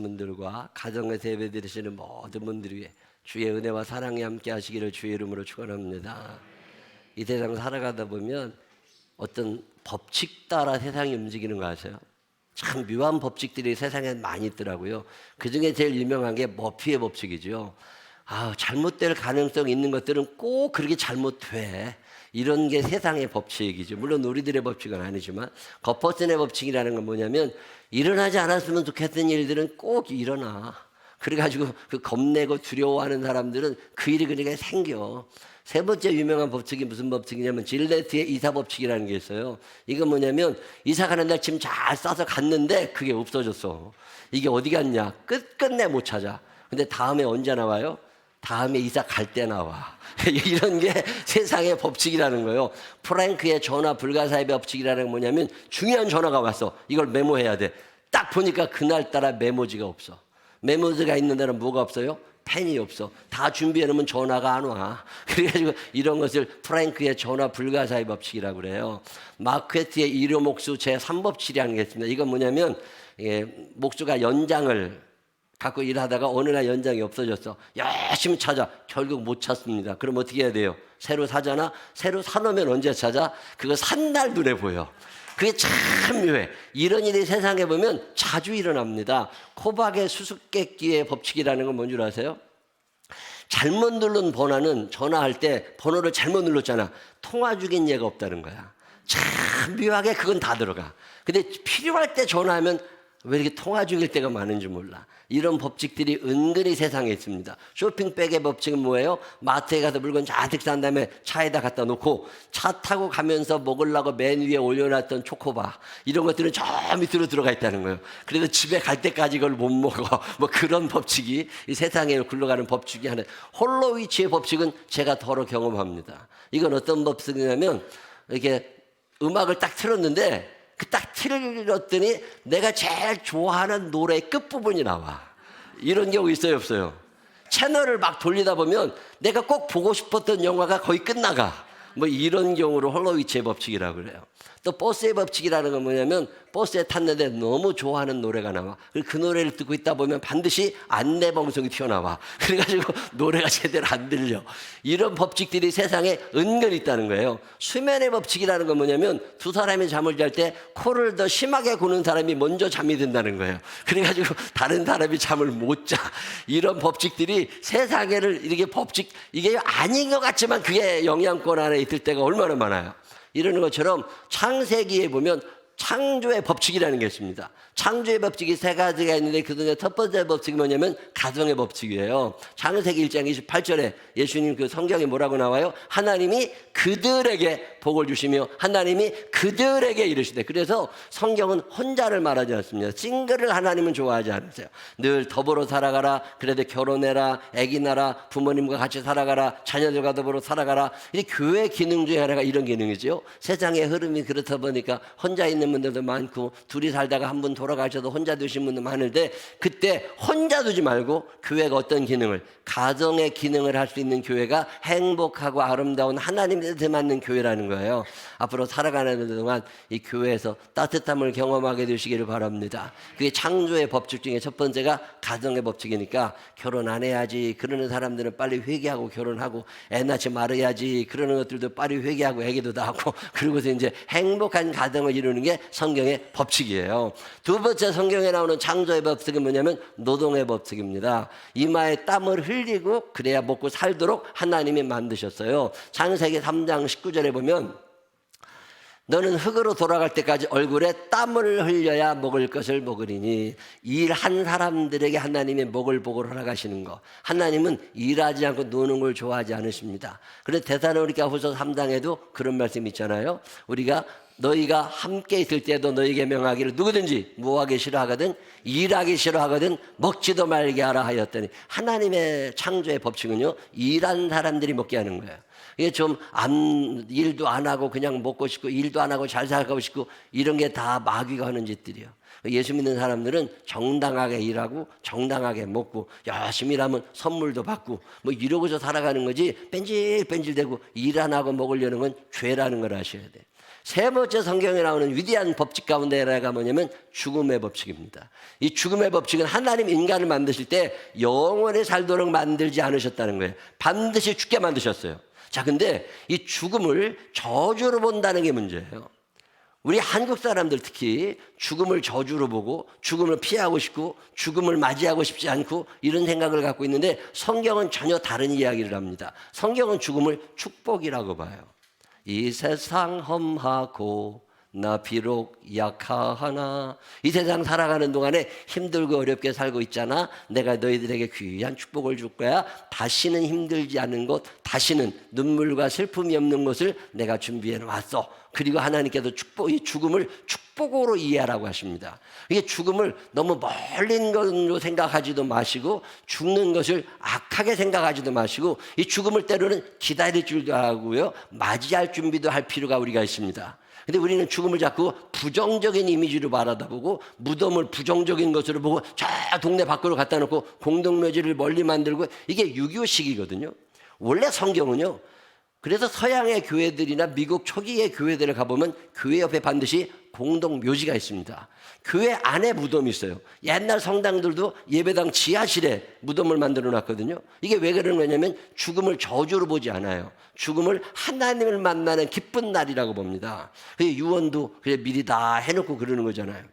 분들과 가정에서 예배 드리시는 모든 분들 위해 주의 은혜와 사랑이 함께 하시기를 주의 이름으로 축원합니다. 이 세상 살아가다 보면 어떤 법칙 따라 세상이 움직이는 거 아세요? 참 묘한 법칙들이 세상에 많이 있더라고요. 그중에 제일 유명한 게 머피의 법칙이죠. 잘못될 가능성 있는 것들은 꼭 그렇게 잘못돼. 이런 게 세상의 법칙이죠. 물론 우리들의 법칙은 아니지만 거퍼슨의 법칙이라는 건 뭐냐면 일어나지 않았으면 좋겠던 일들은 꼭 일어나. 그래가지고 그 겁내고 두려워하는 사람들은 그 일이 그러니까 생겨. 세 번째 유명한 법칙이 무슨 법칙이냐면 질레트의 이사 법칙이라는 게 있어요. 이건 뭐냐면 이사 가는 날 짐 잘 싸서 갔는데 그게 없어졌어. 이게 어디 갔냐? 끝끝내 못 찾아. 근데 다음에 언제 나와요? 다음에 이사 갈 때 나와. 이런 게 세상의 법칙이라는 거예요. 프랭크의 전화 불가사의 법칙이라는 건 뭐냐면 중요한 전화가 왔어. 이걸 메모해야 돼. 딱 보니까 그날따라 메모지가 없어. 메모지가 있는 데는 뭐가 없어요? 펜이 없어. 다 준비해놓으면 전화가 안 와. 그래가지고 이런 것을 프랭크의 전화 불가사의 법칙이라고 그래요. 마크웨트의 일요목수 제3법칙이라는 게 있습니다. 이건 뭐냐면 목수가 연장을 갖고 일하다가 어느 날 연장이 없어졌어. 열심히 찾아. 결국 못 찾습니다. 그럼 어떻게 해야 돼요? 새로 사잖아. 새로 사놓으면 언제 찾아? 그거 산 날 눈에 보여. 그게 참 묘해. 이런 일이 세상에 보면 자주 일어납니다. 코박의 수수께끼의 법칙이라는 건 뭔 줄 아세요? 잘못 누른 번호는 전화할 때 번호를 잘못 눌렀잖아. 통화 중인 예가 없다는 거야. 참 묘하게 그건 다 들어가. 근데 필요할 때 전화하면 왜 이렇게 통화 중일 때가 많은지 몰라. 이런 법칙들이 은근히 세상에 있습니다. 쇼핑백의 법칙은 뭐예요? 마트에 가서 물건 잔뜩 산 다음에 차에다 갖다 놓고 차 타고 가면서 먹으려고 맨 위에 올려놨던 초코바 이런 것들은 저 밑으로 들어가 있다는 거예요. 그래서 집에 갈 때까지 이걸 못 먹어. 뭐 그런 법칙이 이 세상에 굴러가는 법칙이 하나. 홀로위치의 법칙은 제가 더러 경험합니다. 이건 어떤 법칙이냐면 이렇게 음악을 딱 틀었는데 그 딱 틀었더니 내가 제일 좋아하는 노래의 끝부분이 나와. 이런 경우 있어요, 없어요? 채널을 막 돌리다 보면 내가 꼭 보고 싶었던 영화가 거의 끝나가. 뭐 이런 경우를 홀로위치의 법칙이라고 그래요. 또 버스의 법칙이라는 건 뭐냐면 버스에 탔는데 너무 좋아하는 노래가 나와. 그 노래를 듣고 있다 보면 반드시 안내방송이 튀어나와. 그래가지고 노래가 제대로 안 들려. 이런 법칙들이 세상에 은근히 있다는 거예요. 수면의 법칙이라는 건 뭐냐면 두 사람이 잠을 잘 때 코를 더 심하게 고는 사람이 먼저 잠이 든다는 거예요. 그래가지고 다른 사람이 잠을 못 자. 이런 법칙들이 세상에를 이렇게 법칙 이게 아닌 것 같지만 그게 영향권 안에 있을 때가 얼마나 많아요. 이러는 것처럼 창세기에 보면 창조의 법칙이라는 게 있습니다. 창조의 법칙이 세 가지가 있는데 그중에 첫 번째 법칙이 뭐냐면 가정의 법칙이에요. 창세기 1장 28절에 예수님 그 성경에 뭐라고 나와요? 하나님이 그들에게 복을 주시며 하나님이 그들에게 이르시되. 그래서 성경은 혼자를 말하지 않습니다. 싱글을 하나님은 좋아하지 않으세요. 늘 더불어 살아가라. 그래도 결혼해라. 아기 낳아라. 부모님과 같이 살아가라. 자녀들과 더불어 살아가라. 이 교회 기능 중에 하나가 이런 기능이죠. 세상의 흐름이 그렇다 보니까 혼자 있는 분들도 많고 둘이 살다가 한 분 돌아가셔도 혼자 두신 분도 많은데 그때 혼자 두지 말고 교회가 어떤 기능을 가정의 기능을 할 수 있는 교회가 행복하고 아름다운 하나님의 뜻에 맞는 교회라는 거예요. 앞으로 살아가는 동안 이 교회에서 따뜻함을 경험하게 되시기를 바랍니다. 그게 창조의 법칙 중에 첫 번째가 가정의 법칙이니까 결혼 안 해야지 그러는 사람들은 빨리 회개하고 결혼하고 애 낳지 말아야지 그러는 것들도 빨리 회개하고 애기도 낳고 그러고서 이제 행복한 가정을 이루는 게 성경의 법칙이에요. 두 번째 성경에 나오는 창조의 법칙은 뭐냐면 노동의 법칙입니다. 이마에 땀을 흘리고 그래야 먹고 살도록 하나님이 만드셨어요. 창세기 3장 19절에 보면 너는 흙으로 돌아갈 때까지 얼굴에 땀을 흘려야 먹을 것을 먹으리니. 일한 사람들에게 하나님이 먹을 복을 허락하시는 거. 하나님은 일하지 않고 노는 걸 좋아하지 않으십니다. 그래서 데살로니가후서 3장에도 그런 말씀이 있잖아요. 우리가 너희가 함께 있을 때도 너희에게 명하기를 누구든지 무하기 싫어하거든 일하기 싫어하거든 먹지도 말게 하라 하였더니. 하나님의 창조의 법칙은요 일한 사람들이 먹게 하는 거예요. 이게 좀 일도 안 하고 그냥 먹고 싶고 일도 안 하고 잘 살고 싶고 이런 게 다 마귀가 하는 짓들이에요. 예수 믿는 사람들은 정당하게 일하고 정당하게 먹고 열심히 일하면 선물도 받고 뭐 이러고서 살아가는 거지 뺀질뺀질대고 일 안 하고 먹으려는 건 죄라는 걸 아셔야 돼. 세 번째 성경에 나오는 위대한 법칙 가운데 하나가 뭐냐면 죽음의 법칙입니다. 이 죽음의 법칙은 하나님 인간을 만드실 때 영원히 살도록 만들지 않으셨다는 거예요. 반드시 죽게 만드셨어요. 자, 근데 이 죽음을 저주로 본다는 게 문제예요. 우리 한국 사람들 특히 죽음을 저주로 보고 죽음을 피하고 싶고 죽음을 맞이하고 싶지 않고 이런 생각을 갖고 있는데 성경은 전혀 다른 이야기를 합니다. 성경은 죽음을 축복이라고 봐요. 이 세상 험하고 나 비록 약하나, 이 세상 살아가는 동안에 힘들고 어렵게 살고 있잖아. 내가 너희들에게 귀한 축복을 줄 거야. 다시는 힘들지 않은 곳, 다시는 눈물과 슬픔이 없는 곳을 내가 준비해 놨어. 그리고 하나님께서 이 죽음을 축복으로 이해하라고 하십니다. 이게 죽음을 너무 멀린 걸로 생각하지도 마시고 죽는 것을 악하게 생각하지도 마시고 이 죽음을 때로는 기다릴 줄도 알고요, 맞이할 준비도 할 필요가 우리가 있습니다. 근데 우리는 죽음을 자꾸 부정적인 이미지로 바라다보고 무덤을 부정적인 것으로 보고 저 동네 밖으로 갖다 놓고 공동묘지를 멀리 만들고, 이게 유교식이거든요. 원래 성경은요, 그래서 서양의 교회들이나 미국 초기의 교회들을 가보면 교회 옆에 반드시 공동묘지가 있습니다. 교회 안에 무덤이 있어요. 옛날 성당들도 예배당 지하실에 무덤을 만들어 놨거든요. 이게 왜 그런 거냐면 죽음을 저주로 보지 않아요. 죽음을 하나님을 만나는 기쁜 날이라고 봅니다. 유언도 그래 미리 다 해놓고 그러는 거잖아요.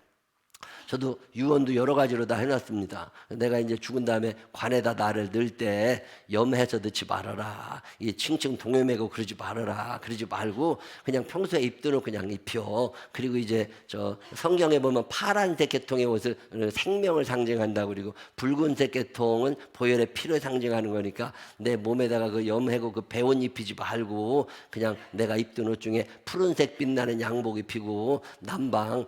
저도 유언도 여러 가지로 다 해놨습니다. 내가 이제 죽은 다음에 관에다 나를 넣을 때 염해서 넣지 말아라. 이게 칭칭 동여매고 그러지 말아라. 그러지 말고 그냥 평소에 입도록 그냥 입혀. 그리고 이제 저 성경에 보면 파란색 계통의 옷을 생명을 상징한다고, 그리고 붉은색 계통은 보혈의 피를 상징하는 거니까 내 몸에다가 그 염해고 그 배옷 입히지 말고 그냥 내가 입던 옷 중에 푸른색 빛나는 양복 입히고 남방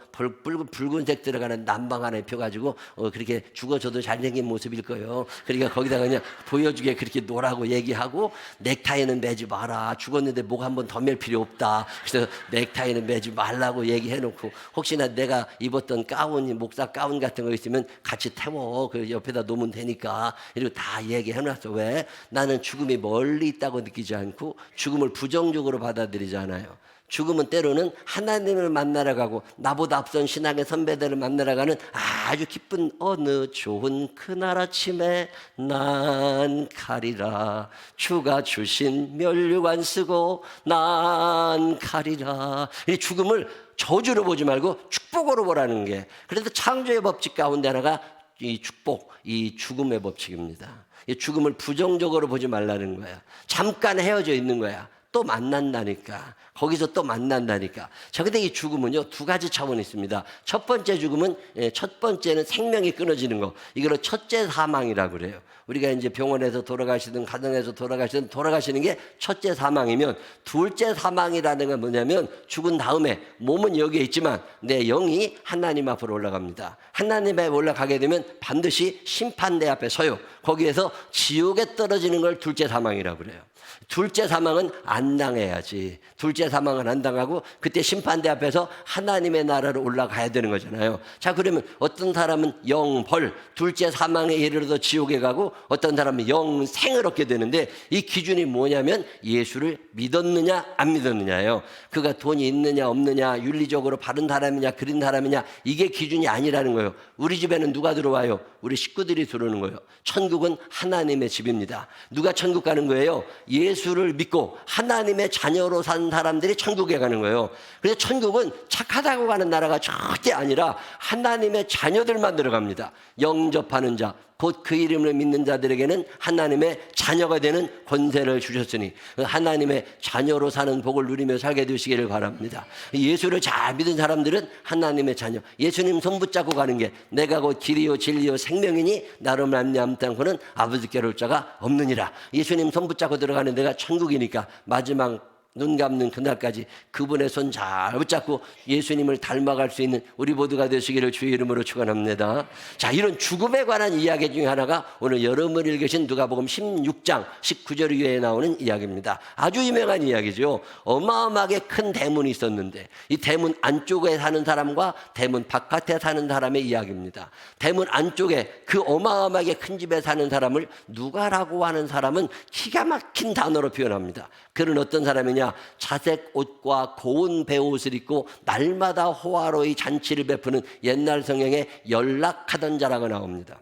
붉은색 들어가는 남방 하나 입혀가지고 그렇게 죽어져도 잘생긴 모습일 거예요. 그러니까 거기다가 그냥 보여주게 그렇게 노라고 얘기하고, 넥타이는 매지 마라. 죽었는데 목 한 번 더 맬 필요 없다. 그래서 넥타이는 매지 말라고 얘기해놓고, 혹시나 내가 입었던 가운이 목사 가운 같은 거 있으면 같이 태워. 그 옆에다 놓으면 되니까. 이러고 다 얘기해놨어. 왜? 나는 죽음이 멀리 있다고 느끼지 않고 죽음을 부정적으로 받아들이지 않아요. 죽음은 때로는 하나님을 만나러 가고 나보다 앞선 신앙의 선배들을 만나러 가는 아주 기쁜 어느 좋은 그날 아침에 난 가리라. 주가 주신 면류관 쓰고 난 가리라. 이 죽음을 저주로 보지 말고 축복으로 보라는 게, 그래서 창조의 법칙 가운데 하나가 이 축복, 이 죽음의 법칙입니다. 이 죽음을 부정적으로 보지 말라는 거야. 잠깐 헤어져 있는 거야. 또 만난다니까. 거기서 또 만난다니까. 자, 근데 이 죽음은요, 두 가지 차원이 있습니다. 첫 번째 죽음은, 첫 번째는 생명이 끊어지는 거. 이걸 첫째 사망이라고 그래요. 우리가 이제 병원에서 돌아가시든 가정에서 돌아가시든 돌아가시는 게 첫째 사망이면, 둘째 사망이라는 건 뭐냐면 죽은 다음에 몸은 여기에 있지만 내 영이 하나님 앞으로 올라갑니다. 하나님 앞에 올라가게 되면 반드시 심판대 앞에 서요. 거기에서 지옥에 떨어지는 걸 둘째 사망이라고 그래요. 둘째 사망은 안 당해야지. 둘째 사망은 안 당하고 그때 심판대 앞에서 하나님의 나라로 올라가야 되는 거잖아요. 자, 그러면 어떤 사람은 영벌, 둘째 사망에 이르러서 지옥에 가고 어떤 사람은 영생을 얻게 되는데, 이 기준이 뭐냐면 예수를 믿었느냐 안 믿었느냐예요. 그가 돈이 있느냐 없느냐, 윤리적으로 바른 사람이냐 그린 사람이냐, 이게 기준이 아니라는 거예요. 우리 집에는 누가 들어와요? 우리 식구들이 들어오는 거예요. 천국은 하나님의 집입니다. 누가 천국 가는 거예요? 예수를 믿고 하나님의 자녀로 산 사람들이 천국에 가는 거예요. 그래서 천국은 착하다고 가는 나라가 절대 아니라 하나님의 자녀들만 들어갑니다. 영접하는 자, 곧 그 이름을 믿는 자들에게는 하나님의 자녀가 되는 권세를 주셨으니 하나님의 자녀로 사는 복을 누리며 살게 되시기를 바랍니다. 예수를 잘 믿은 사람들은 하나님의 자녀, 예수님 손 붙잡고 가는 게 내가 곧 길이요 진리요 생명이니 나로 말미암지 않고는 아버지께로 올 자가 없느니라. 예수님 손 붙잡고 들어가는 데가 천국이니까 마지막 눈 감는 그날까지 그분의 손 잘 붙잡고 예수님을 닮아갈 수 있는 우리 모두가 되시기를 주의 이름으로 축원합니다. 자, 이런 죽음에 관한 이야기 중에 하나가 오늘 여러분이 읽으신 누가복음 16장 19절 이후에 나오는 이야기입니다. 아주 유명한 이야기죠. 어마어마하게 큰 대문이 있었는데 이 대문 안쪽에 사는 사람과 대문 바깥에 사는 사람의 이야기입니다. 대문 안쪽에 그 어마어마하게 큰 집에 사는 사람을 누가라고 하는 사람은 기가 막힌 단어로 표현합니다. 그는 어떤 사람이냐? 하느냐? 자색 옷과 고운 베옷을 입고 날마다 호화로이 잔치를 베푸는 옛날 성경에 연락하던 자라고 나옵니다.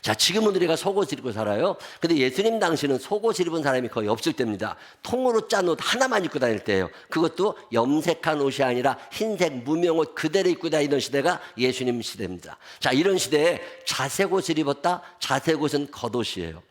자, 지금은 우리가 속옷을 입고 살아요. 근데 예수님 당시는 속옷을 입은 사람이 거의 없을 때입니다. 통으로 짠 옷 하나만 입고 다닐 때예요. 그것도 염색한 옷이 아니라 흰색 무명옷 그대로 입고 다니던 시대가 예수님 시대입니다. 자, 이런 시대에 자색옷을 입었다. 자색옷은 겉옷이에요.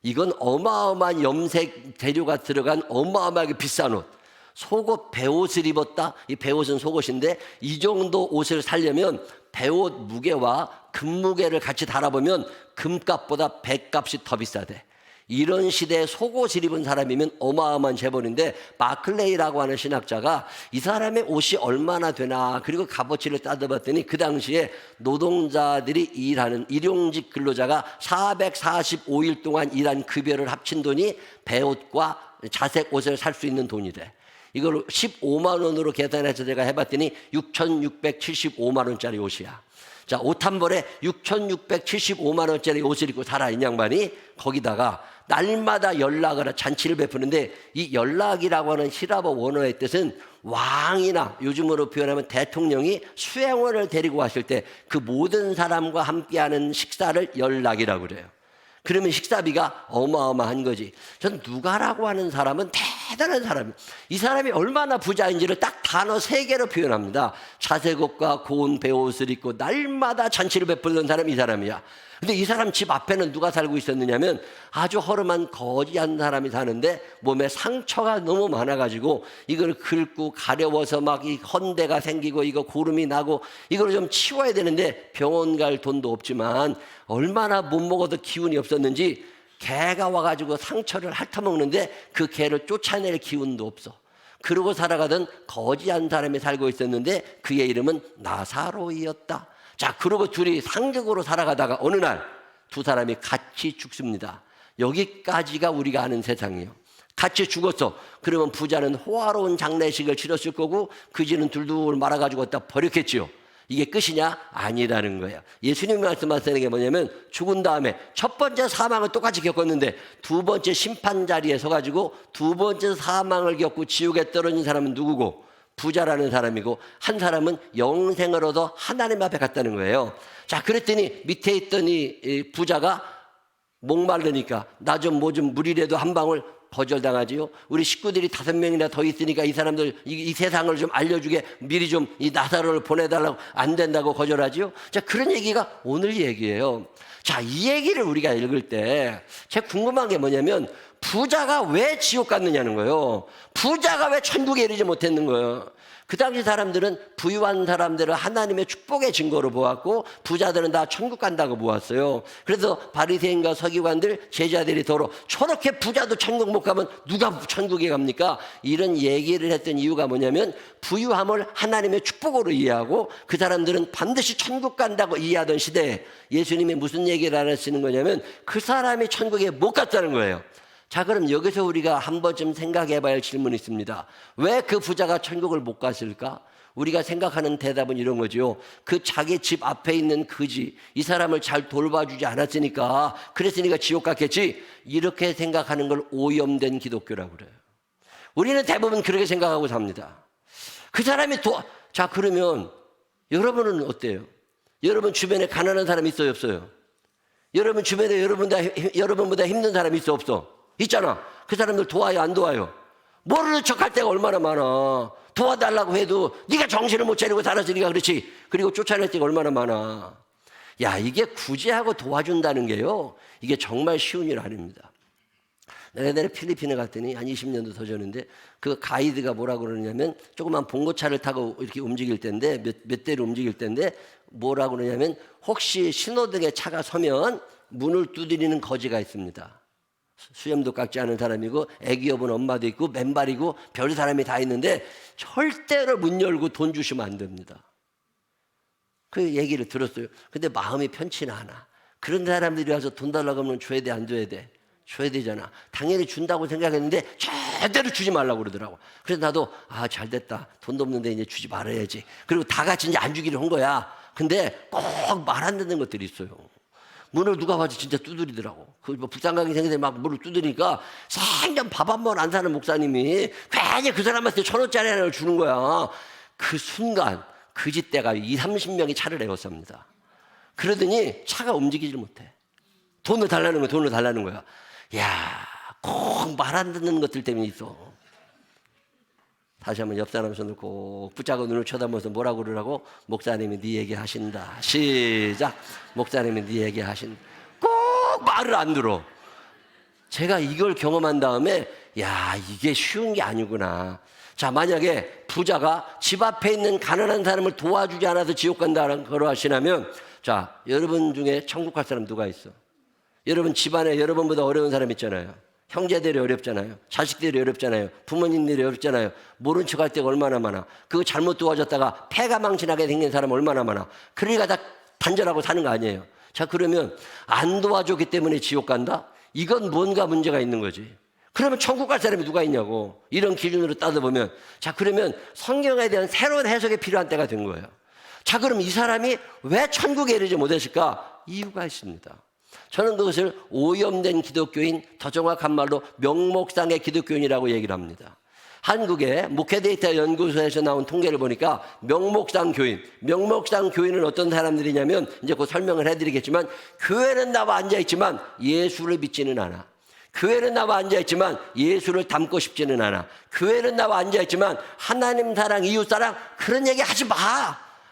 이건 어마어마한 염색 재료가 들어간 어마어마하게 비싼 옷. 속옷 베옷을 입었다. 이 베옷은 속옷인데 이 정도 옷을 사려면 베옷 무게와 금무게를 같이 달아보면 금값보다 배값이 더 비싸대. 이런 시대에 속옷을 입은 사람이면 어마어마한 재벌인데, 마클레이라고 하는 신학자가 이 사람의 옷이 얼마나 되나 그리고 값어치를 따져봤더니 그 당시에 노동자들이 일하는 일용직 근로자가 445일 동안 일한 급여를 합친 돈이 베옷과 자색 옷을 살 수 있는 돈이래. 이걸 15만 원으로 계산해서 제가 해봤더니 6,675만 원짜리 옷이야. 자, 옷 한 벌에 6,675만 원짜리 옷을 입고 살아, 이 양반이. 거기다가 날마다 연락을, 잔치를 베푸는데, 이 연락이라고 하는 히라보 원어의 뜻은 왕이나 요즘으로 표현하면 대통령이 수행원을 데리고 왔을 때 그 모든 사람과 함께하는 식사를 연락이라고 그래요. 그러면 식사비가 어마어마한 거지. 전 누가라고 하는 사람은 대단한 사람이에요. 이 사람이 얼마나 부자인지를 딱 단어 3개로 표현합니다. 자색옷과 고운 베옷을 입고 날마다 잔치를 베풀던 사람이 이 사람이야. 근데 이 사람 집 앞에는 누가 살고 있었느냐면 아주 허름한 거지한 사람이 사는데 몸에 상처가 너무 많아가지고 이걸 긁고 가려워서 막 이 헌대가 생기고 이거 고름이 나고 이걸 좀 치워야 되는데 병원 갈 돈도 없지만 얼마나 못 먹어도 기운이 없었는지 개가 와가지고 상처를 핥아먹는데 그 개를 쫓아낼 기운도 없어. 그러고 살아가던 거지한 사람이 살고 있었는데 그의 이름은 나사로이었다. 자, 그러고 둘이 상적으로 살아가다가 어느 날 두 사람이 같이 죽습니다. 여기까지가 우리가 아는 세상이에요. 같이 죽었어. 그러면 부자는 호화로운 장례식을 치렀을 거고 그지는 둘둘 말아가지고 갖다 버렸겠지요. 이게 끝이냐? 아니라는 거예요. 예수님이 말씀하시는 게 뭐냐면 죽은 다음에 첫 번째 사망을 똑같이 겪었는데 두 번째 심판 자리에 서가지고 두 번째 사망을 겪고 지옥에 떨어진 사람은 누구고? 부자라는 사람이고, 한 사람은 영생을 얻어 하나님 앞에 갔다는 거예요. 자, 그랬더니 밑에 있던 이 부자가 목마르니까 나 좀 뭐 좀 물이라도 한 방울 거절당하지요. 우리 식구들이 5명이나 더 있으니까 이 사람들 이 세상을 좀 알려주게 미리 좀 이 나사로를 보내달라고, 안 된다고 거절하지요. 자, 그런 얘기가 오늘 얘기예요. 자, 이 얘기를 우리가 읽을 때 제가 궁금한 게 뭐냐면 부자가 왜 지옥 갔느냐는 거예요. 부자가 왜 천국에 이르지 못했는 거예요. 그 당시 사람들은 부유한 사람들을 하나님의 축복의 증거로 보았고 부자들은 다 천국 간다고 보았어요. 그래서 바리새인과 서기관들, 제자들이 더러 저렇게 부자도 천국 못 가면 누가 천국에 갑니까? 이런 얘기를 했던 이유가 뭐냐면 부유함을 하나님의 축복으로 이해하고 그 사람들은 반드시 천국 간다고 이해하던 시대에 예수님이 무슨 얘기를 하시는 거냐면 그 사람이 천국에 못 갔다는 거예요. 자, 그럼 여기서 우리가 한 번쯤 생각해 봐야 할 질문이 있습니다. 왜 그 부자가 천국을 못 갔을까? 우리가 생각하는 대답은 이런 거죠. 그 자기 집 앞에 있는 그지, 이 사람을 잘 돌봐주지 않았으니까, 그랬으니까 지옥 갔겠지. 이렇게 생각하는 걸 오염된 기독교라고 그래요. 우리는 대부분 그렇게 생각하고 삽니다. 그 사람이 자, 그러면 여러분은 어때요? 여러분 주변에 가난한 사람 있어요, 없어요? 여러분 주변에 여러분보다 힘든 사람 있어, 없어? 있잖아. 그 사람들 도와요, 안 도와요? 모르는 척할 때가 얼마나 많아. 도와달라고 해도 네가 정신을 못 차리고 살았으니까 그렇지. 그리고 쫓아낼 때가 얼마나 많아. 야, 이게 구제하고 도와준다는 게요, 이게 정말 쉬운 일 아닙니다. 내가 옛날에 필리핀에 갔더니 한 20년도 더 전인데 그 가이드가 뭐라고 그러냐면 조그만 봉고차를 타고 이렇게 움직일 때인데 몇 대를 움직일 때인데 뭐라고 그러냐면 혹시 신호등에 차가 서면 문을 두드리는 거지가 있습니다. 수염도 깎지 않은 사람이고 애기 여분 엄마도 있고 맨발이고 별 사람이 다 있는데 절대로 문 열고 돈 주시면 안 됩니다. 그 얘기를 들었어요. 근데 마음이 편치는 않아. 그런 사람들이 와서 돈 달라고 하면 줘야 돼, 안 줘야 돼? 줘야 되잖아. 당연히 준다고 생각했는데 절대로 주지 말라고 그러더라고. 그래서 나도 잘 됐다. 돈도 없는데 이제 주지 말아야지. 그리고 다 같이 이제 안 주기로 한 거야. 근데 꼭 말 안 듣는 것들이 있어요. 문을 누가 봐도 진짜 두드리더라고. 뭐 불쌍하게 생겨서 막 문을 두드리니까 생전 밥 한 번 안 사는 목사님이 괜히 그 사람한테 1,000원짜리 하나를 주는 거야. 그 순간 그 집대가 20-30명이 차를 내었습니다. 그러더니 차가 움직이질 못해. 돈을 달라는 거야. 돈을 달라는 거야. 야, 꼭 말 안 듣는 것들 때문에 있어. 다시 한번 옆 사람 손을 꼭 붙잡고 눈을 쳐다보면서 뭐라고 그러라고? 목사님이 네 얘기 하신다. 시작. 목사님이 네 얘기 하신다. 꼭 말을 안 들어. 제가 이걸 경험한 다음에 야, 이게 쉬운 게 아니구나. 자, 만약에 부자가 집 앞에 있는 가난한 사람을 도와주지 않아서 지옥 간다는 걸 하시냐면, 자, 여러분 중에 천국 갈 사람 누가 있어? 여러분 집안에 여러분보다 어려운 사람 있잖아요. 형제들이 어렵잖아요. 자식들이 어렵잖아요. 부모님들이 어렵잖아요. 모른 척 할 때가 얼마나 많아. 그거 잘못 도와줬다가 폐가 망신하게 생긴 사람 얼마나 많아. 그러니까 다 단절하고 사는 거 아니에요. 자, 그러면 안 도와줬기 때문에 지옥 간다? 이건 뭔가 문제가 있는 거지. 그러면 천국 갈 사람이 누가 있냐고. 이런 기준으로 따져보면, 자, 그러면 성경에 대한 새로운 해석이 필요한 때가 된 거예요. 자, 그럼 이 사람이 왜 천국에 이르지 못했을까? 이유가 있습니다. 저는 그것을 오염된 기독교인, 더 정확한 말로 명목상의 기독교인이라고 얘기를 합니다. 한국의 목회데이터 연구소에서 나온 통계를 보니까 명목상 교인은 어떤 사람들이냐면, 이제 곧 설명을 해드리겠지만, 교회는 나와 앉아있지만 예수를 믿지는 않아. 교회는 나와 앉아있지만 예수를 닮고 싶지는 않아. 교회는 나와 앉아있지만 하나님 사랑, 이웃 사랑, 그런 얘기 하지 마.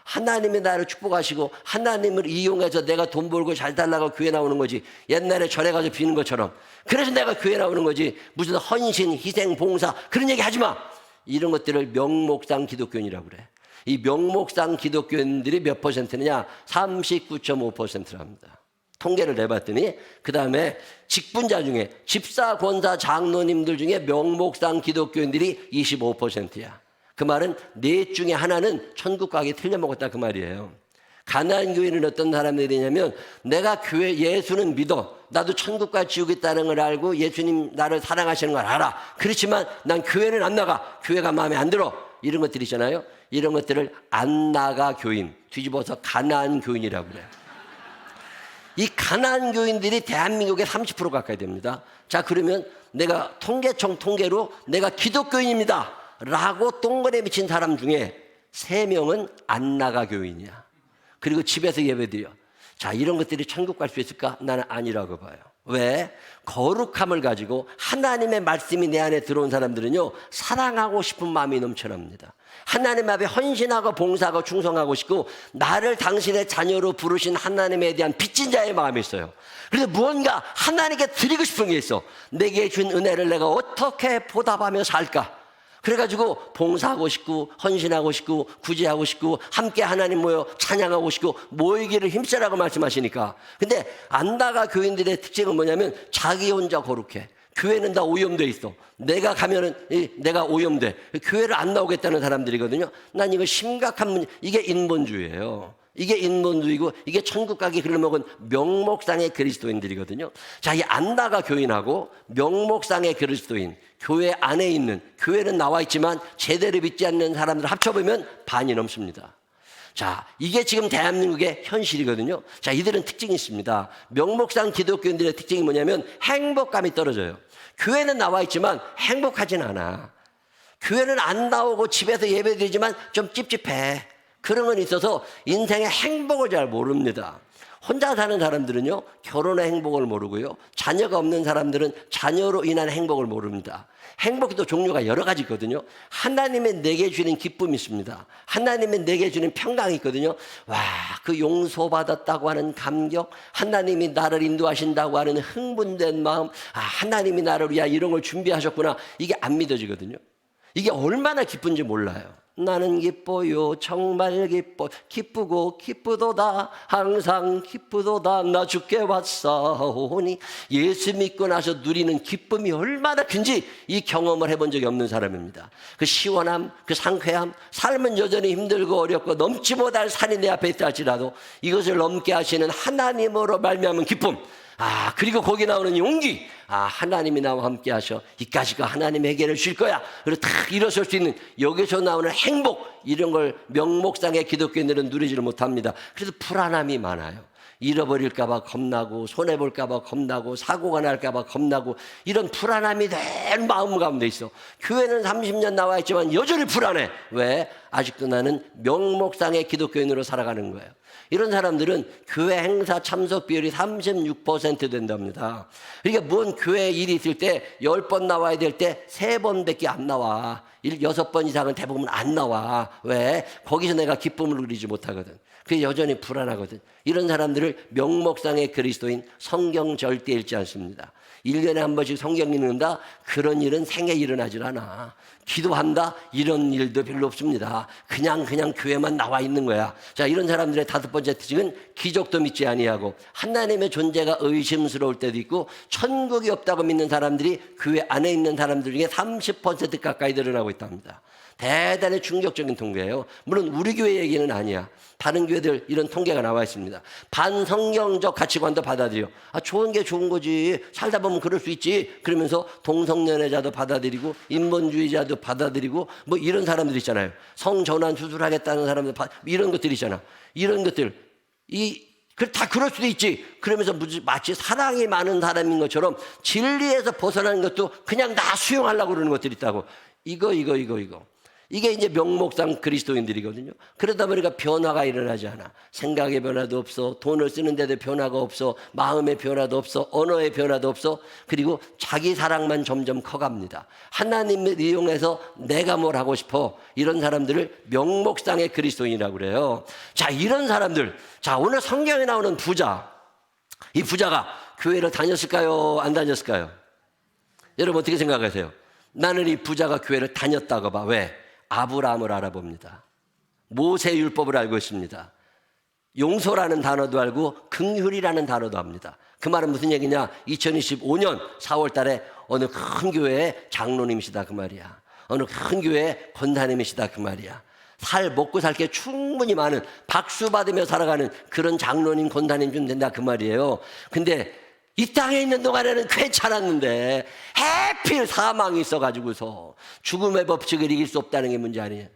하나님이 나를 축복하시고 하나님을 이용해서 내가 돈 벌고 잘 살라고 교회 나오는 거지. 옛날에 절에 가서 비는 것처럼. 그래서 내가 교회 나오는 거지. 무슨 헌신, 희생, 봉사, 그런 얘기 하지 마. 이런 것들을 명목상 기독교인이라고 그래. 이 명목상 기독교인들이 몇 퍼센트느냐? 39.5%랍니다. 통계를 내봤더니, 그 다음에 직분자 중에, 집사, 권사, 장로님들 중에 명목상 기독교인들이 25%야. 그 말은 넷 중에 하나는 천국 가기 틀려먹었다, 그 말이에요. 가난한 교인은 어떤 사람들이냐면, 내가 교회 예수는 믿어. 나도 천국 가 지옥 있다는 걸 알고 예수님 나를 사랑하시는 걸 알아. 그렇지만 난 교회는 안 나가. 교회가 마음에 안 들어. 이런 것들 있잖아요. 이런 것들을 안 나가 교인, 뒤집어서 가난한 교인이라고 그래요. 이 가난한 교인들이 대한민국의 30% 가까이 됩니다. 자, 그러면 내가 통계청 통계로 내가 기독교인입니다 라고 동그라미 미친 사람 중에 3명은 안 나가 교인이야. 그리고 집에서 예배드려. 자, 이런 것들이 천국 갈 수 있을까? 나는 아니라고 봐요. 왜? 거룩함을 가지고 하나님의 말씀이 내 안에 들어온 사람들은요, 사랑하고 싶은 마음이 넘쳐납니다. 하나님 앞에 헌신하고 봉사하고 충성하고 싶고, 나를 당신의 자녀로 부르신 하나님에 대한 빚진 자의 마음이 있어요. 그래서 무언가 하나님께 드리고 싶은 게 있어. 내게 준 은혜를 내가 어떻게 보답하며 살까? 그래가지고 봉사하고 싶고, 헌신하고 싶고, 구제하고 싶고, 함께 하나님 모여 찬양하고 싶고, 모이기를 힘쓰라고 말씀하시니까. 근데 안다가 교인들의 특징은 뭐냐면, 자기 혼자 거룩해. 교회는 다 오염돼 있어. 내가 가면은 내가 오염돼. 교회를 안 나오겠다는 사람들이거든요. 난 이거 심각한 문제. 이게 인본주의예요. 이게 인본주의고, 이게 천국 가기 글러먹은 명목상의 그리스도인들이거든요. 자, 이 안다가 교인하고 명목상의 그리스도인, 교회 안에 있는, 교회는 나와 있지만 제대로 믿지 않는 사람들 합쳐보면 반이 넘습니다. 자, 이게 지금 대한민국의 현실이거든요. 자, 이들은 특징이 있습니다. 명목상 기독교인들의 특징이 뭐냐면 행복감이 떨어져요. 교회는 나와 있지만 행복하진 않아. 교회는 안 나오고 집에서 예배드리지만 좀 찝찝해. 그런 건 있어서 인생의 행복을 잘 모릅니다. 혼자 사는 사람들은요, 결혼의 행복을 모르고요, 자녀가 없는 사람들은 자녀로 인한 행복을 모릅니다. 행복이 또 종류가 여러 가지 있거든요. 하나님의 내게 주는 기쁨이 있습니다. 하나님의 내게 주는 평강이 있거든요. 와, 그 용서받았다고 하는 감격, 하나님이 나를 인도하신다고 하는 흥분된 마음, 아, 하나님이 나를 위하여 이런 걸 준비하셨구나. 이게 안 믿어지거든요. 이게 얼마나 기쁜지 몰라요. 나는 기뻐요, 정말 기뻐, 기쁘고 기쁘도다, 항상 기쁘도다, 나 주께 왔사오니. 예수 믿고 나서 누리는 기쁨이 얼마나 큰지 이 경험을 해본 적이 없는 사람입니다. 그 시원함, 그 상쾌함, 삶은 여전히 힘들고 어렵고 넘지 못할 산이 내 앞에 있다 할지라도 이것을 넘게 하시는 하나님으로 말미암은 기쁨, 아, 그리고 거기 나오는 용기, 아, 하나님이 나와 함께 하셔. 이까지가 하나님의 해결을 줄 거야. 그리고 탁 일어설 수 있는 여기서 나오는 행복, 이런 걸 명목상의 기독교인들은 누리지를 못합니다. 그래서 불안함이 많아요. 잃어버릴까 봐 겁나고 손해볼까 봐 겁나고 사고가 날까 봐 겁나고 이런 불안함이 늘 마음 가운데 있어. 교회는 30년 나와 있지만 여전히 불안해. 왜? 아직도 나는 명목상의 기독교인으로 살아가는 거예요. 이런 사람들은 교회 행사 참석 비율이 36% 된답니다. 그러니까 뭔 교회 일이 있을 때 10번 나와야 될 때 3번밖에 안 나와. 6번 이상은 대부분 안 나와. 왜? 거기서 내가 기쁨을 누리지 못하거든. 그게 여전히 불안하거든. 이런 사람들을 명목상의 그리스도인, 성경 절대 읽지 않습니다. 1년에 한 번씩 성경 읽는다? 그런 일은 생애 일어나질 않아. 기도한다? 이런 일도 별로 없습니다. 그냥 교회만 나와 있는 거야. 자, 이런 사람들의 5번째 특징은 기적도 믿지 아니하고 하나님의 존재가 의심스러울 때도 있고 천국이 없다고 믿는 사람들이 교회 안에 있는 사람들 중에 30% 가까이 늘어나고 있답니다. 대단히 충격적인 통계예요. 물론 우리 교회 얘기는 아니야. 다른 교회들 이런 통계가 나와 있습니다. 반성경적 가치관도 받아들여. 좋은 게 좋은 거지. 살다 보면 그럴 수 있지. 그러면서 동성연애자도 받아들이고 인본주의자도 받아들이고 뭐 이런 사람들 있잖아요. 성전환 수술하겠다는 사람들 이런 것들 있잖아. 이런 것들 다 그럴 수도 있지. 그러면서 마치 사랑이 많은 사람인 것처럼 진리에서 벗어나는 것도 그냥 다 수용하려고 그러는 것들이 있다고. 이거. 이게 이제 명목상 그리스도인들이거든요. 그러다 보니까 변화가 일어나지 않아. 생각의 변화도 없어. 돈을 쓰는 데도 변화가 없어. 마음의 변화도 없어. 언어의 변화도 없어. 그리고 자기 사랑만 점점 커갑니다. 하나님을 이용해서 내가 뭘 하고 싶어. 이런 사람들을 명목상의 그리스도인이라고 그래요. 자, 이런 사람들. 자, 오늘 성경에 나오는 부자. 이 부자가 교회를 다녔을까요? 안 다녔을까요? 여러분 어떻게 생각하세요? 나는 이 부자가 교회를 다녔다고 봐. 왜? 아브라함을 알아봅니다. 모세율법을 알고 있습니다. 용서라는 단어도 알고 긍휼이라는 단어도 압니다. 그 말은 무슨 얘기냐? 2025년 4월 달에 어느 큰 교회의 장로님이시다 그 말이야. 어느 큰 교회의 권사님이시다 그 말이야. 먹고 살 게 충분히 많은 박수 받으며 살아가는 그런 장로님 권사님 좀 된다 그 말이에요. 근데 이 땅에 있는 동안에는 괜찮았는데 해필 사망이 있어가지고서 죽음의 법칙을 이길 수 없다는 게 문제 아니에요.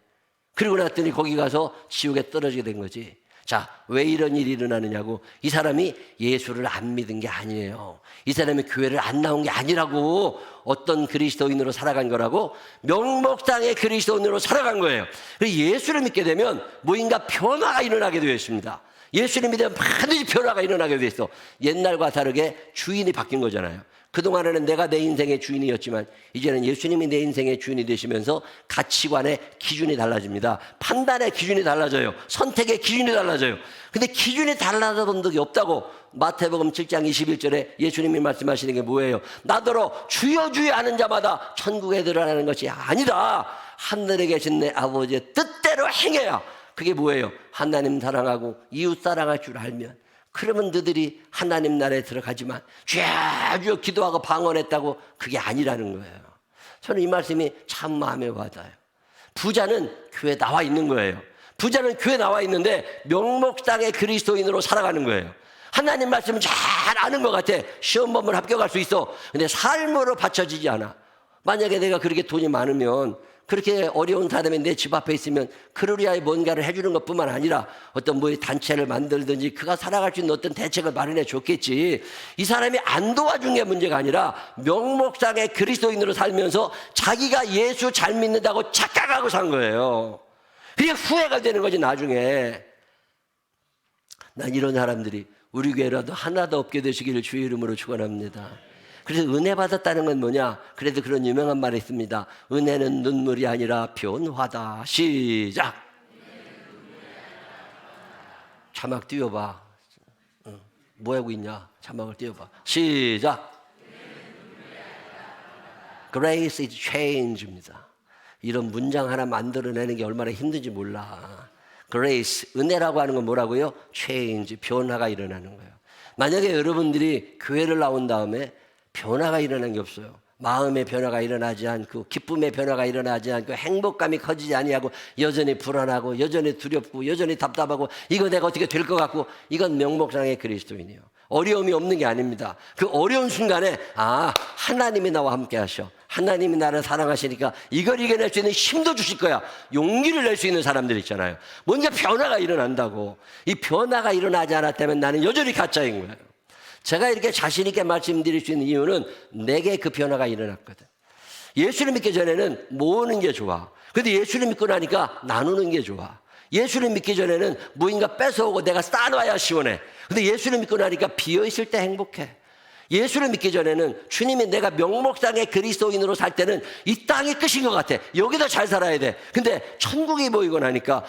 그리고 났더니 거기 가서 지옥에 떨어지게 된 거지. 자, 왜 이런 일이 일어나느냐고. 이 사람이 예수를 안 믿은 게 아니에요. 이 사람이 교회를 안 나온 게 아니라고. 어떤 그리스도인으로 살아간 거라고? 명목상의 그리스도인으로 살아간 거예요. 예수를 믿게 되면 뭐인가 변화가 일어나게 되어 있습니다. 예수를 믿으면 반드시 변화가 일어나게 돼 있어. 옛날과 다르게 주인이 바뀐 거잖아요. 그동안에는 내가 내 인생의 주인이었지만 이제는 예수님이 내 인생의 주인이 되시면서 가치관의 기준이 달라집니다. 판단의 기준이 달라져요. 선택의 기준이 달라져요. 근데 기준이 달라진 적이 없다고 마태복음 7장 21절에 예수님이 말씀하시는 게 뭐예요? 나더러 주여 주여 하는 자마다 천국에 들어가는 것이 아니다. 하늘에 계신 내 아버지의 뜻대로 행해야. 그게 뭐예요? 하나님 사랑하고 이웃 사랑할 줄 알면 그러면 너희들이 하나님 나라에 들어가지만 주여 기도하고 방언했다고 그게 아니라는 거예요. 저는 이 말씀이 참 마음에 와닿아요. 부자는 교회에 나와 있는 거예요. 부자는 교회에 나와 있는데 명목상의 그리스도인으로 살아가는 거예요. 하나님 말씀을 잘 아는 것 같아. 시험 보면 합격할 수 있어. 근데 삶으로 받쳐지지 않아. 만약에 내가 그렇게 돈이 많으면 그렇게 어려운 사람이 내 집 앞에 있으면 그를 위하여 뭔가를 해주는 것뿐만 아니라 어떤 단체를 만들든지 그가 살아갈 수 있는 어떤 대책을 마련해 줬겠지. 이 사람이 안 도와준 게 문제가 아니라 명목상의 그리스도인으로 살면서 자기가 예수 잘 믿는다고 착각하고 산 거예요. 그게 후회가 되는 거지 나중에. 난 이런 사람들이 우리 교회라도 하나도 없게 되시기를 주의 이름으로 축원합니다. 그래서 은혜 받았다는 건 뭐냐? 그래도 그런 유명한 말이 있습니다. 은혜는 눈물이 아니라 변화다. 시작. 자막 띄워봐. 뭐 하고 있냐? 자막을 띄워봐. 시작. Grace is change입니다. 이런 문장 하나 만들어내는 게 얼마나 힘든지 몰라. Grace, 은혜라고 하는 건 뭐라고요? Change, 변화가 일어나는 거예요. 만약에 여러분들이 교회를 나온 다음에 변화가 일어나는 게 없어요. 마음의 변화가 일어나지 않고 기쁨의 변화가 일어나지 않고 행복감이 커지지 아니하고 여전히 불안하고 여전히 두렵고 여전히 답답하고 이거 내가 어떻게 될 것 같고 이건 명목상의 그리스도인이에요. 어려움이 없는 게 아닙니다. 그 어려운 순간에 하나님이 나와 함께 하셔. 하나님이 나를 사랑하시니까 이걸 이겨낼 수 있는 힘도 주실 거야. 용기를 낼 수 있는 사람들 있잖아요. 먼저 변화가 일어난다고. 이 변화가 일어나지 않았다면 나는 여전히 가짜인 거예요. 제가 이렇게 자신 있게 말씀드릴 수 있는 이유는 내게 그 변화가 일어났거든. 예수를 믿기 전에는 모으는 게 좋아. 근데 예수를 믿고 나니까 나누는 게 좋아. 예수를 믿기 전에는 무인가 뺏어오고 내가 쌓아놔야 시원해. 근데 예수를 믿고 나니까 비어있을 때 행복해. 예수를 믿기 전에는 주님이 내가 명목상의 그리스도인으로 살 때는 이 땅이 끝인 것 같아. 여기다 잘 살아야 돼. 근데 천국이 보이고 나니까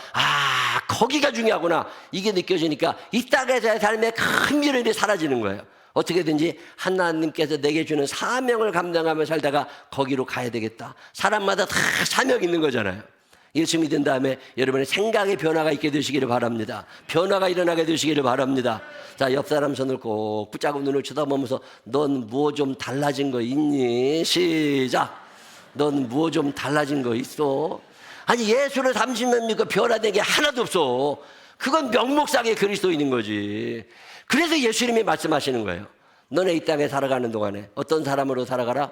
거기가 중요하구나. 이게 느껴지니까 이 땅에서의 삶에 큰 미련이 사라지는 거예요. 어떻게든지 하나님께서 내게 주는 사명을 감당하며 살다가 거기로 가야 되겠다. 사람마다 다 사명이 있는 거잖아요. 예수 믿은 다음에 여러분의 생각의 변화가 있게 되시기를 바랍니다. 변화가 일어나게 되시기를 바랍니다. 자, 옆 사람 손을 꼭 붙잡고 눈을 쳐다보면서 넌 무엇 좀 달라진 거 있니? 시작. 넌 무엇 좀 달라진 거 있어? 아니, 예수를 30년 믿고 변화된 게 하나도 없어. 그건 명목상의 그리스도인인 거지. 그래서 예수님이 말씀하시는 거예요. 너네 이 땅에 살아가는 동안에 어떤 사람으로 살아가라?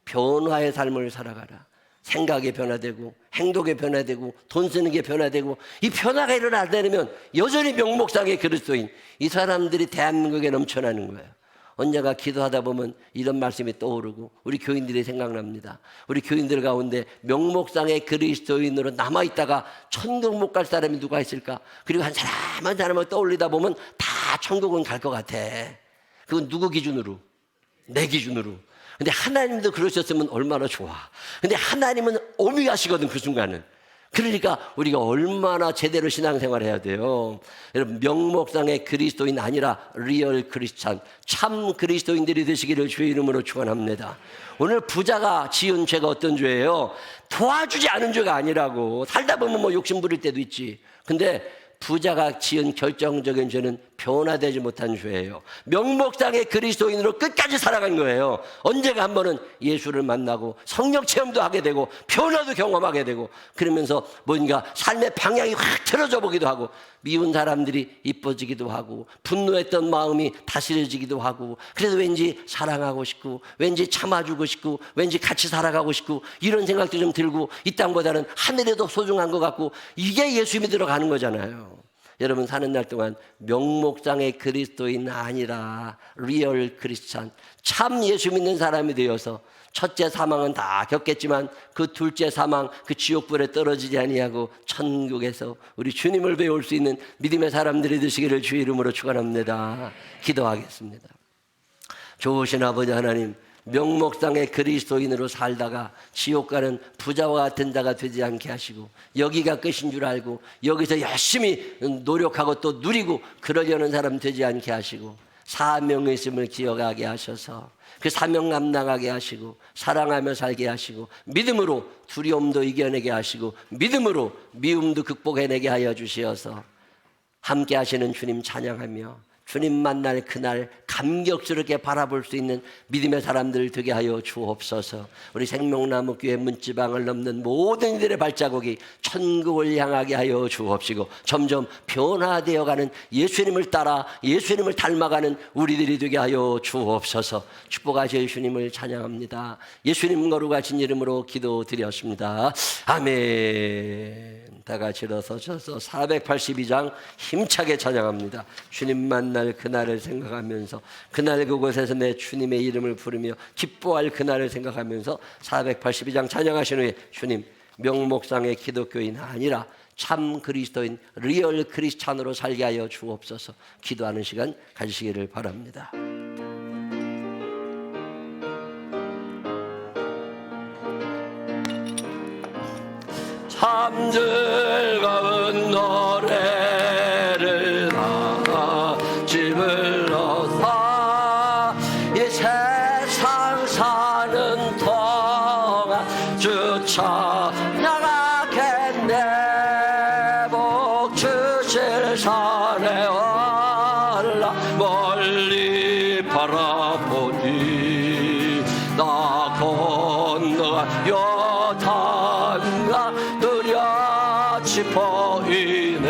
변화의 삶을 살아가라. 생각이 변화되고 행동이 변화되고 돈 쓰는 게 변화되고 이 변화가 일어나려면 여전히 명목상의 그리스도인 이 사람들이 대한민국에 넘쳐나는 거예요. 언젠가 기도하다 보면 이런 말씀이 떠오르고 우리 교인들이 생각납니다. 우리 교인들 가운데 명목상의 그리스도인으로 남아있다가 천국 못 갈 사람이 누가 있을까? 그리고 한 사람 한 사람을 떠올리다 보면 다 천국은 갈 것 같아. 그건 누구 기준으로? 내 기준으로. 근데 하나님도 그러셨으면 얼마나 좋아. 근데 하나님은 오미가시거든, 그 순간은. 그러니까 우리가 얼마나 제대로 신앙생활을 해야 돼요. 여러분, 명목상의 그리스도인 아니라 리얼 크리스찬, 참 그리스도인들이 되시기를 주의 이름으로 축원합니다. 오늘 부자가 지은 죄가 어떤 죄예요? 도와주지 않은 죄가 아니라고. 살다 보면 뭐 욕심 부릴 때도 있지. 근데 부자가 지은 결정적인 죄는 변화되지 못한 죄예요. 명목상의 그리스도인으로 끝까지 살아간 거예요. 언제가 한 번은 예수를 만나고 성령 체험도 하게 되고 변화도 경험하게 되고 그러면서 뭔가 삶의 방향이 확 틀어져 보기도 하고 미운 사람들이 이뻐지기도 하고 분노했던 마음이 다스려지기도 하고 그래서 왠지 사랑하고 싶고 왠지 참아주고 싶고 왠지 같이 살아가고 싶고 이런 생각도 좀 들고 이 땅보다는 하늘이 더 소중한 것 같고 이게 예수 믿으러 가는 거잖아요. 여러분 사는 날 동안 명목상의 그리스도인 아니라 리얼 크리스찬 참 예수 믿는 사람이 되어서 첫째 사망은 다 겪겠지만 그 둘째 사망 그 지옥불에 떨어지지 아니하고 천국에서 우리 주님을 배울 수 있는 믿음의 사람들이 되시기를 주의 이름으로 축원합니다. 기도하겠습니다. 좋으신 아버지 하나님, 명목상의 그리스도인으로 살다가 지옥 가는 부자와 같은 자가 되지 않게 하시고 여기가 끝인 줄 알고 여기서 열심히 노력하고 또 누리고 그러려는 사람 되지 않게 하시고 사명의 있음을 기억하게 하셔서 그 사명 감당하게 하시고 사랑하며 살게 하시고 믿음으로 두려움도 이겨내게 하시고 믿음으로 미움도 극복해내게 하여 주시어서 함께 하시는 주님 찬양하며 주님 만날 그날 감격스럽게 바라볼 수 있는 믿음의 사람들 되게 하여 주옵소서. 우리 생명나무 교회 문지방을 넘는 모든 이들의 발자국이 천국을 향하게 하여 주옵시고 점점 변화되어가는 예수님을 따라 예수님을 닮아가는 우리들이 되게 하여 주옵소서. 축복하실 주님을 찬양합니다. 예수님 거룩하신 이름으로 기도드렸습니다. 아멘. 다 같이 일어서셔서 482장 힘차게 찬양합니다. 주님 만날 그날을 생각하면서 그날 그곳에서 내 주님의 이름을 부르며 기뻐할 그날을 생각하면서 482장 찬양하신 후에 주님 명목상의 기독교인 아니라 참 그리스도인 리얼 크리스찬으로 살게 하여 주옵소서. 기도하는 시간 가지시기를 바랍니다. 참 즐거운 노래를 같이 불러서 이 세상 사는 동안 주 찬양하겠네. 복 주실 산에 올라 멀리 바라보니 나 건너가 요단강 보이네.